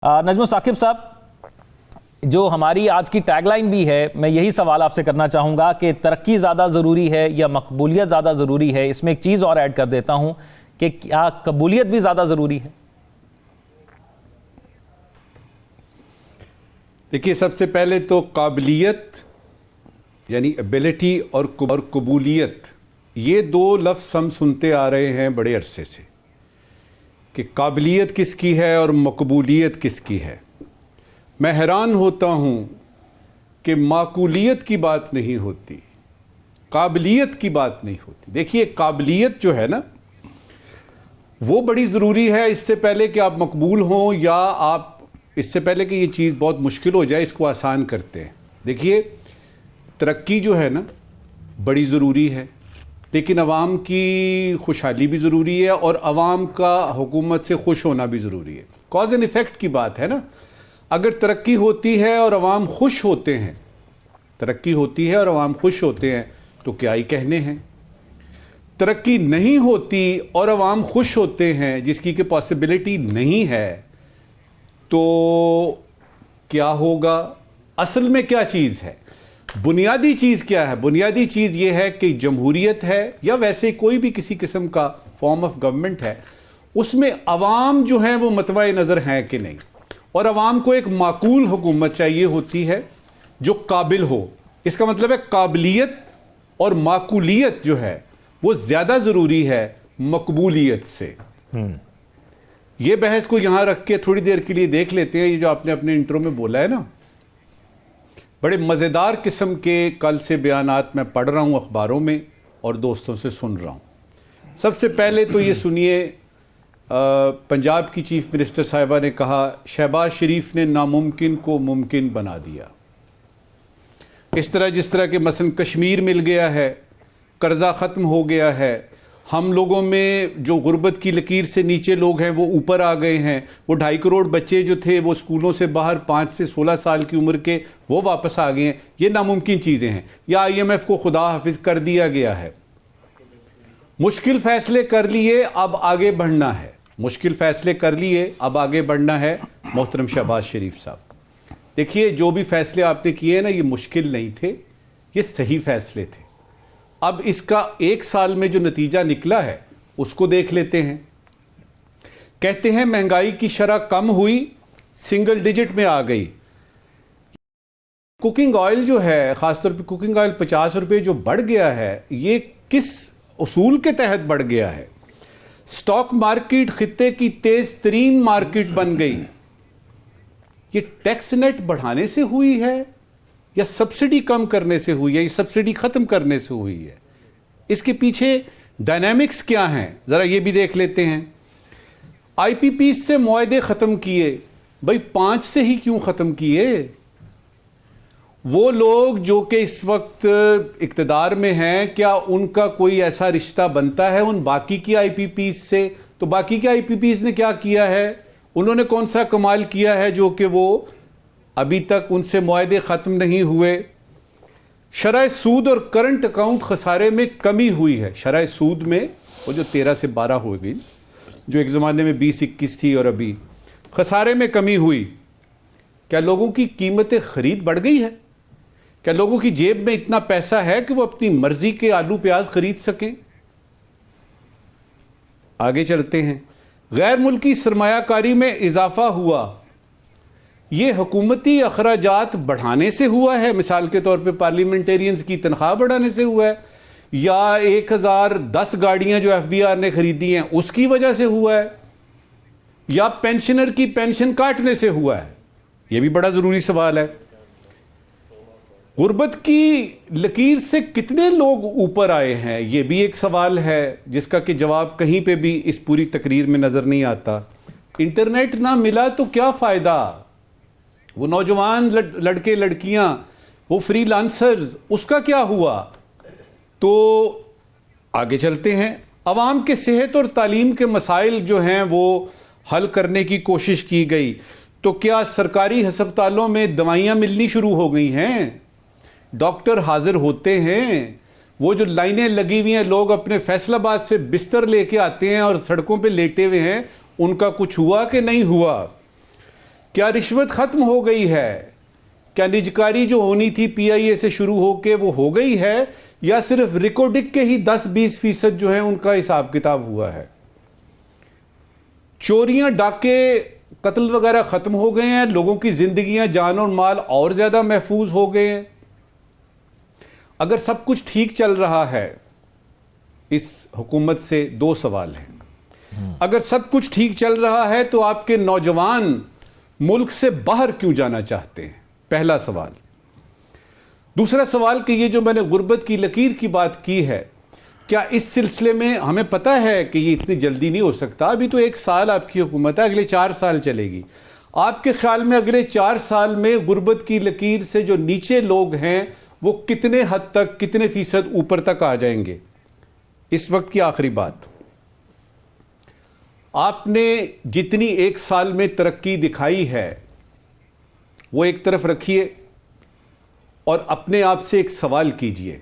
नजमुल साकिब साहब, जो हमारी आज की टैगलाइन भी है, मैं यही सवाल आपसे करना चाहूँगा कि तरक्की ज़्यादा ज़रूरी है या मकबूलियत ज़्यादा ज़रूरी है। इसमें एक चीज़ और ऐड कर देता हूँ कि क्या कबूलियत भी ज़्यादा ज़रूरी है? देखिए, सबसे पहले तो काबिलियत यानी एबिलिटी और कबूलियत, ये दो लफ्ज़ हम सुनते आ रहे हैं बड़े अरसे से कि काबिलियत किसकी है और मकबूलियत किसकी है। मैं हैरान होता हूँ कि माकूलियत की बात नहीं होती, काबिलियत की बात नहीं होती। देखिए, काबिलियत जो है ना, वो बड़ी ज़रूरी है। इससे पहले कि आप मकबूल हों या आप, इससे पहले कि ये चीज़ बहुत मुश्किल हो जाए, इसको आसान करते हैं। देखिए, तरक्की जो है ना बड़ी ज़रूरी है, लेकिन अवाम की खुशहाली भी ज़रूरी है और अवाम का हुकूमत से खुश होना भी ज़रूरी है। कॉज एंड इफ़ेक्ट की बात है ना। अगर तरक्की होती है और अवाम खुश होते हैं, तरक्की होती है और अवाम खुश होते हैं तो क्या ही कहने हैं। तरक्की नहीं होती और अवाम खुश होते हैं, जिसकी कि पॉसिबिलिटी नहीं है, तो क्या होगा? असल में क्या चीज़ है? बुनियादी चीज़ क्या है? बुनियादी चीज़ ये है कि जमहूरियत है या वैसे कोई भी किसी किस्म का फॉर्म ऑफ गवर्नमेंट है, उसमें अवाम जो है वो मतवाए नज़र हैं कि नहीं। और अवाम को एक माकूल हुकूमत चाहिए होती है जो काबिल हो। इसका मतलब है काबिलियत और माकूलियत जो है वो ज़्यादा ज़रूरी है मकबूलियत से। ये बहस को यहां रख के थोड़ी देर के लिए देख लेते हैं। ये जो आपने अपने इंट्रो में बोला है ना, बड़े मज़ेदार किस्म के कल से बयानात मैं पढ़ रहा हूं अखबारों में और दोस्तों से सुन रहा हूं। सबसे पहले तो ये सुनिए, पंजाब की चीफ मिनिस्टर साहिबा ने कहा, शहबाज शरीफ ने नामुमकिन को मुमकिन बना दिया। इस तरह जिस तरह के मसलन कश्मीर मिल गया है, कर्जा ख़त्म हो गया है, हम लोगों में जो गुर्बत की लकीर से नीचे लोग हैं वो ऊपर आ गए हैं, वो 2.5 करोड़ बच्चे जो थे वो स्कूलों से बाहर 5 से 16 साल की उम्र के वो वापस आ गए हैं। ये नामुमकिन चीज़ें हैं। या IMF को खुदा हाफिज कर दिया गया है। मुश्किल फैसले कर लिए, अब आगे बढ़ना है। मुश्किल फैसले कर लिए, अब आगे बढ़ना है। मोहतरम शहबाज शरीफ साहब, देखिए, जो भी फैसले आपने किए ना, ये मुश्किल नहीं थे, ये सही फैसले थे। अब इसका 1 साल में जो नतीजा निकला है उसको देख लेते हैं। कहते हैं महंगाई की शरह कम हुई, सिंगल डिजिट में आ गई। कुकिंग ऑयल जो है, खासतौर पे कुकिंग ऑयल 50 रुपए जो बढ़ गया है, ये किस उसूल के तहत बढ़ गया है? स्टॉक मार्केट खित्ते की तेज तरीन मार्केट बन गई। ये टैक्स नेट बढ़ाने से हुई है या सब्सिडी कम करने से हुई है, या सब्सिडी खत्म करने से हुई है? इसके पीछे डायनामिक्स क्या हैं, जरा ये भी देख लेते हैं। IPP से मुआहदे खत्म किए, भाई 5 से ही क्यों खत्म किए? वो लोग जो कि इस वक्त इक्तदार में हैं, क्या उनका कोई ऐसा रिश्ता बनता है उन बाकी की IPP से? तो बाकी के IPP ने क्या किया है? उन्होंने कौन सा कमाल किया है जो कि वो अभी तक उनसे मुआहदे ख़त्म नहीं हुए? शरह सूद और करंट अकाउंट खसारे में कमी हुई है। शरह सूद में वो जो 13 से 12 हो गई, जो एक ज़माने में 20-21 थी, और अभी खसारे में कमी हुई। क्या लोगों की कीमतें ख़रीद बढ़ गई है? क्या लोगों की जेब में इतना पैसा है कि वो अपनी मर्जी के आलू प्याज खरीद सकें? आगे चलते हैं। गैर मुल्की सरमायाकारी में इजाफा हुआ, ये हुकूमती अखराजात बढ़ाने से हुआ है? मिसाल के तौर पे पार्लियामेंटेरियंस की तनख्वाह बढ़ाने से हुआ है, या 1010 गाड़ियां जो FBR ने खरीदी हैं उसकी वजह से हुआ है, या पेंशनर की पेंशन काटने से हुआ है? यह भी बड़ा जरूरी सवाल है। गुर्बत की लकीर से कितने लोग ऊपर आए हैं, यह भी एक सवाल है जिसका कि जवाब कहीं पे भी इस पूरी तकरीर में नजर नहीं आता। इंटरनेट ना मिला तो क्या फायदा? वो नौजवान लड़के लड़कियां, वो फ्रीलांसर्स, उसका क्या हुआ? तो आगे चलते हैं। अवाम के सेहत और तालीम के मसाइल जो हैं वो हल करने की कोशिश की गई, तो क्या सरकारी अस्पतालों में दवाइयां मिलनी शुरू हो गई हैं? डॉक्टर हाजिर होते हैं? वो जो लाइनें लगी हुई हैं, लोग अपने फैसलाबाद से बिस्तर लेके आते हैं और सड़कों पे लेटे हुए हैं, उनका कुछ हुआ कि नहीं हुआ? क्या रिश्वत खत्म हो गई है? क्या निजकारी जो होनी थी पीआईए से शुरू होके वो हो गई है, या सिर्फ रिकॉर्डिंग के ही 10-20% जो है उनका हिसाब किताब हुआ है? चोरियां, डाके, कत्ल वगैरह खत्म हो गए हैं, लोगों की जिंदगियां, जान और माल और ज्यादा महफूज हो गए हैं। अगर सब कुछ ठीक चल रहा है, इस हुकूमत से दो सवाल हैं। अगर सब कुछ ठीक चल रहा है तो आपके नौजवान मुल्क से बाहर क्यों जाना चाहते हैं? पहला सवाल। दूसरा सवाल कि ये जो मैंने गुर्बत की लकीर की बात की है, क्या इस सिलसिले में हमें पता है कि ये इतनी जल्दी नहीं हो सकता? अभी तो 1 साल आपकी हुकूमत है, अगले 4 साल चलेगी। आपके ख्याल में अगले 4 साल में गुर्बत की लकीर से जो नीचे लोग हैं वो कितने हद तक, कितने फीसद ऊपर तक आ जाएंगे? इस वक्त की आखिरी बात, आपने जितनी 1 साल में तरक्की दिखाई है वो एक तरफ रखिए और अपने आप से एक सवाल कीजिए।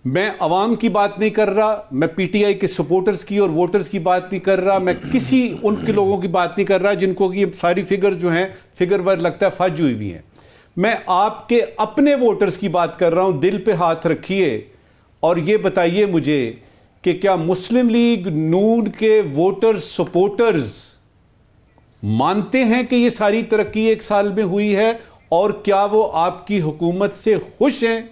मैं अवाम की बात नहीं कर रहा, मैं पीटीआई के सपोर्टर्स की और वोटर्स की बात नहीं कर रहा, मैं किसी उनके लोगों की बात नहीं कर रहा जिनको कि ये सारी फिगर जो हैं फिगर वर लगता है फज हुई हुई हैं। मैं आपके अपने वोटर्स की बात कर रहा हूं। दिल पे हाथ रखिए और ये बताइए मुझे कि क्या मुस्लिम लीग नून के वोटर्स, सपोर्टर्स मानते हैं कि ये सारी तरक्की 1 साल में हुई है, और क्या वो आपकी हुकूमत से खुश हैं?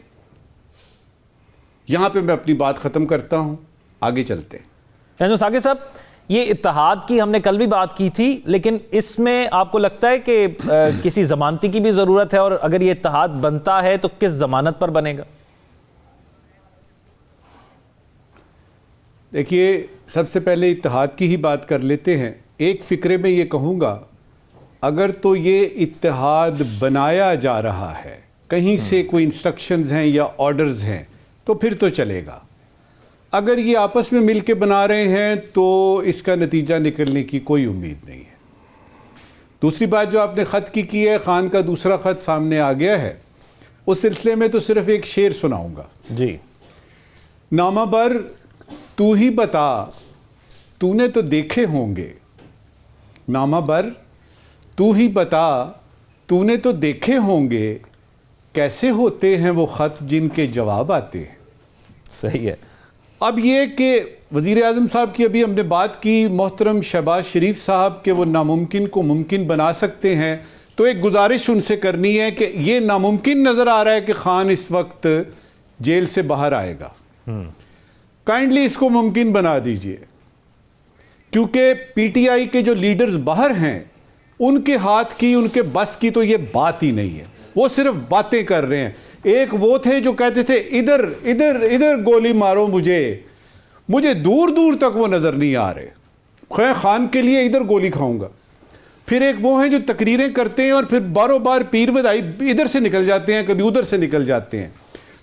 यहां पे मैं अपनी बात खत्म करता हूं, आगे चलते हैं। साकिब साहब, ये इत्तेहाद की हमने कल भी बात की थी, लेकिन इसमें आपको लगता है कि किसी जमानती की भी जरूरत है, और अगर ये इत्तेहाद बनता है तो किस जमानत पर बनेगा? देखिए, सबसे पहले इत्तेहाद की ही बात कर लेते हैं। एक फिक्रे में ये कहूंगा, अगर तो ये इत्तेहाद बनाया जा रहा है, कहीं से कोई इंस्ट्रक्शंस हैं या ऑर्डर्स हैं, तो फिर तो चलेगा। अगर ये आपस में मिलके बना रहे हैं तो इसका नतीजा निकलने की कोई उम्मीद नहीं है। दूसरी बात जो आपने ख़त की है, खान का दूसरा ख़त सामने आ गया है, उस सिलसिले में तो सिर्फ एक शेर सुनाऊंगा जी। नामा बर तू ही बता, तूने तो देखे होंगे। नामा बर तू ही बता, तूने तो देखे होंगे, कैसे होते हैं वो ख़त जिनके जवाब आते हैं। सही है। अब ये कि वज़ीर आज़म साहब की अभी हमने बात की, मोहतरम शहबाज शरीफ साहब के वो नामुमकिन को मुमकिन बना सकते हैं, तो एक गुजारिश उनसे करनी है कि ये नामुमकिन नज़र आ रहा है कि खान इस वक्त जेल से बाहर आएगा, काइंडली इसको मुमकिन बना दीजिए। क्योंकि पीटीआई के जो लीडर्स बाहर हैं उनके हाथ की, उनके बस की तो ये बात ही नहीं है, वो सिर्फ बातें कर रहे हैं। एक वो थे जो कहते थे इधर इधर इधर गोली मारो, मुझे दूर दूर तक वो नजर नहीं आ रहे, खैर खान के लिए इधर गोली खाऊंगा। फिर एक वो हैं जो तकरीरें करते हैं और फिर बारों बार पीर बधाई इधर से निकल जाते हैं, कभी उधर से निकल जाते हैं।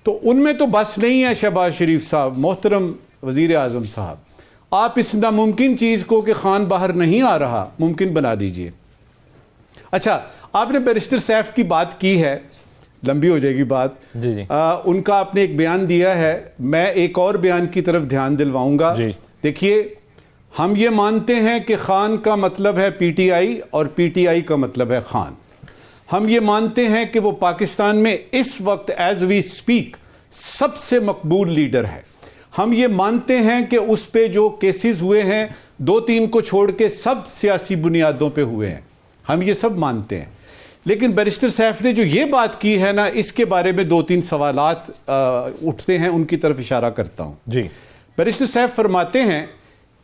तो उनमें तो बस नहीं है। शहबाज शरीफ साहब, मोहतरम वजीर आजम साहब, आप इस नामुमकिन चीज को कि खान बाहर नहीं आ रहा मुमकिन बना दीजिए। अच्छा, आपने बैरिस्टर सैफ की बात की है, लंबी हो जाएगी बात जी जी। उनका आपने एक बयान दिया है, मैं एक और बयान की तरफ ध्यान दिलवाऊंगा। देखिए, हम ये मानते हैं कि खान का मतलब है पीटीआई और पीटीआई का मतलब है खान। हम ये मानते हैं कि वो पाकिस्तान में इस वक्त एज वी स्पीक सबसे मकबूल लीडर है। हम ये मानते हैं कि उस पे जो केसेस हुए हैं 2-3 को छोड़ के सब सियासी बुनियादों पे हुए हैं, हम ये सब मानते हैं। लेकिन बैरिस्टर सैफ ने जो ये बात की है ना, इसके बारे में 2-3 सवालात उठते हैं, उनकी तरफ इशारा करता हूं जी। बैरिस्टर सैफ फरमाते हैं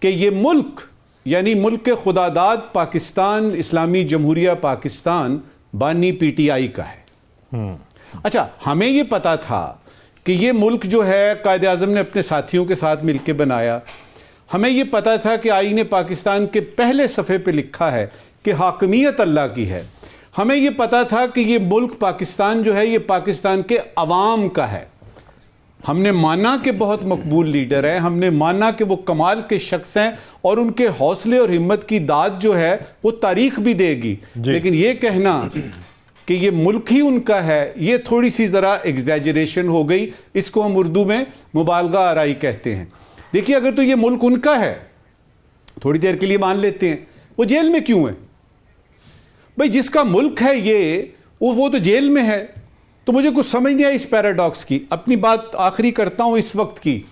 कि ये मुल्क यानी मुल्क के खुदादाद पाकिस्तान, इस्लामी जमहूरिया पाकिस्तान बानी पीटीआई का है। अच्छा, हमें ये पता था कि ये मुल्क जो है कायदे आज़म ने अपने साथियों के साथ मिलकर बनाया। हमें ये पता था कि आईने पाकिस्तान के पहले सफ़े पे लिखा है कि हाकमियत अल्लाह की है। हमें ये पता था कि ये मुल्क पाकिस्तान जो है ये पाकिस्तान के अवाम का है। हमने माना कि बहुत मकबूल लीडर है, हमने माना कि वो कमाल के शख्स हैं और उनके हौसले और हिम्मत की दाद जो है वो तारीख भी देगी। लेकिन ये कहना कि ये मुल्क ही उनका है, ये थोड़ी सी ज़रा एग्जैजरेशन हो गई। इसको हम उर्दू में मुबालगा आराई कहते हैं। देखिए, अगर तो ये मुल्क उनका है, थोड़ी देर के लिए मान लेते हैं, वो जेल में क्यों है? भाई जिसका मुल्क है ये, वो तो जेल में है। तो मुझे कुछ समझ नहीं आई इस पैराडॉक्स की। अपनी बात आखिरी करता हूं इस वक्त की।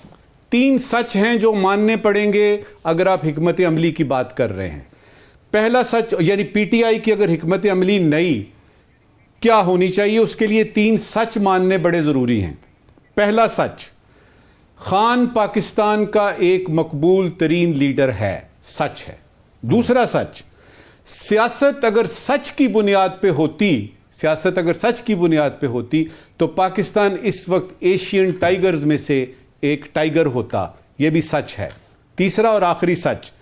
3 सच हैं जो मानने पड़ेंगे अगर आप हिकमत अमली की बात कर रहे हैं। पहला सच, यानी पीटीआई की अगर हिकमत अमली नई क्या होनी चाहिए, उसके लिए 3 सच मानने बड़े जरूरी हैं। पहला सच, खान पाकिस्तान का एक मकबूल तरीन लीडर है, सच है। दूसरा सच, सियासत अगर सच की बुनियाद पे होती, सियासत अगर सच की बुनियाद पे होती तो पाकिस्तान इस वक्त एशियन टाइगर्स में से एक टाइगर होता, यह भी सच है। तीसरा और आखिरी सच,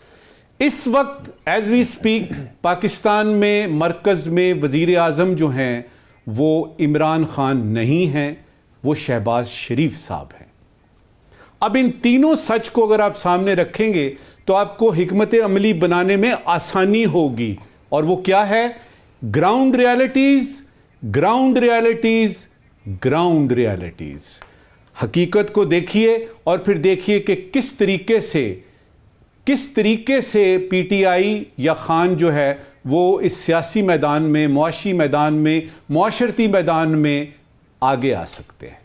इस वक्त एज वी स्पीक पाकिस्तान में मरकज में वजीर आजम जो हैं वो इमरान खान नहीं हैं, वो शहबाज शरीफ साहब हैं। अब इन तीनों सच को अगर आप सामने रखेंगे तो आपको हिकमत अमली बनाने में आसानी होगी। और वो क्या है? Ground realities, ground realities, ground realities. हकीकत को देखिए और फिर देखिए कि किस तरीके से पीटीआई या खान जो है वो इस सियासी मैदान में, मुआशी मैदान में, मुआशरती मैदान में आगे आ सकते हैं।